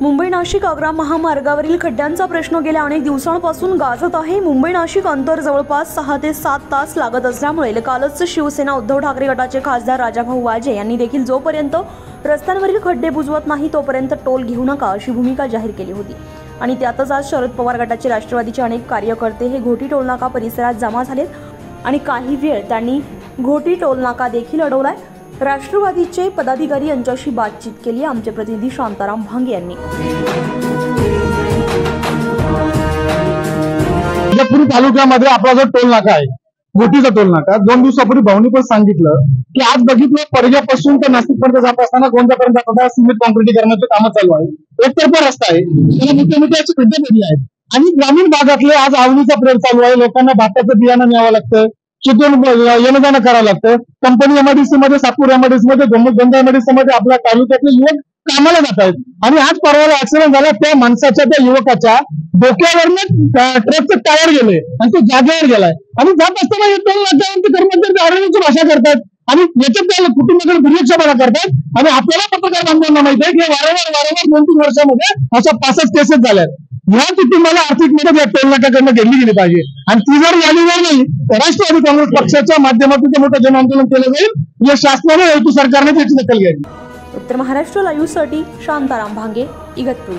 मुंबई नाशिक आग्रा महामार्गावरील खड्ड्यांचा प्रश्न गेल्या अनेक दिवसांपासून गाजत आहे। मुंबई नाशिक अंतर जवळपास 6 ते 7 तास लागत असल्यामुळे कालच शिवसेना उद्धव ठाकरे गटाचे खासदार राजाभाऊ वाजे यांनी देखील जोपर्यंत रस्त्यांवरील खड्डे बुजवत नाही तोपर्यंत टोल घेऊ नका अशी भूमिका जाहीर केली होती। आणि त्यातच आज शरद पवार गटाचे राष्ट्रवादीचे अनेक कार्यकर्ते हे घोटी टोलनाका परिसरात जमा झालेत आणि काही वेळ त्यांनी घोटी टोलनाका देखील अडवलाय। राष्ट्रवादीचे पदाधिकारी यांच्याशी बातचीत केली आमचे प्रतिनिधी शांताराम भांगे यांनी। इगतपुरी तालुक्यामध्ये आपला जो टोल नाका आहे, घोटीचा टोल नाका, 2 दिवसापूर्वी भाऊनी पण सांगितलं की आज बघितलं पर्यापासून तर नाशिकपर्यंत जात असताना गोंदियापर्यंत जात असताना सिमेंट कॉन्क्रिटीकरणाचे कामं चालू आहे। एकतर्फा रस्ता आहे, त्याला मोठे मोठे असे खड्डे पडले आहेत आणि ग्रामीण भागातले आज आवडीचा प्रयोग चालू आहे। लोकांना भाताचं बियाणं न्यावं लागतं, तिथून येणं जाणं करावं लागतं। कंपनी एमआयडीसी मध्ये, सातपूर एमआयडीसी मध्ये, गोंदिया एमआयडीसी मध्ये आपल्या तालुक्यातले युवक कामाला जात आहेत आणि आज परवाला ऍक्सिडेंट झाला, त्या माणसाच्या, त्या युवकाच्या डोक्यावरनं ट्रकचं टायर गेले आणि तो जागेवर गेलाय आणि जात असताना टोल नाक्यावरती कर्मचारी आरडीची भाषा करतात आणि याच्यात त्या कुटुंबाकडे दुर्लक्षपणा करतात। आणि आपल्याला पत्रकार बांधवांना माहिती आहे की वारंवार 2-3 वर्षामध्ये अशा 5 केसेस झाल्यात। या कुटुंबाला आर्थिक मदत या टोल नाक्याकडनं घेतली गेली पाहिजे आणि ती जर झाली नाही तर राष्ट्रवादी काँग्रेस पक्षाच्या माध्यमातून मोठं जनआंदोलन केलं जाईल। या शासनाने हेतू सरकारने त्याची दखल घ्यावी। उत्तर महाराष्ट्र लाईव्ह साठी शांताराम भांगे, इगतपुरी।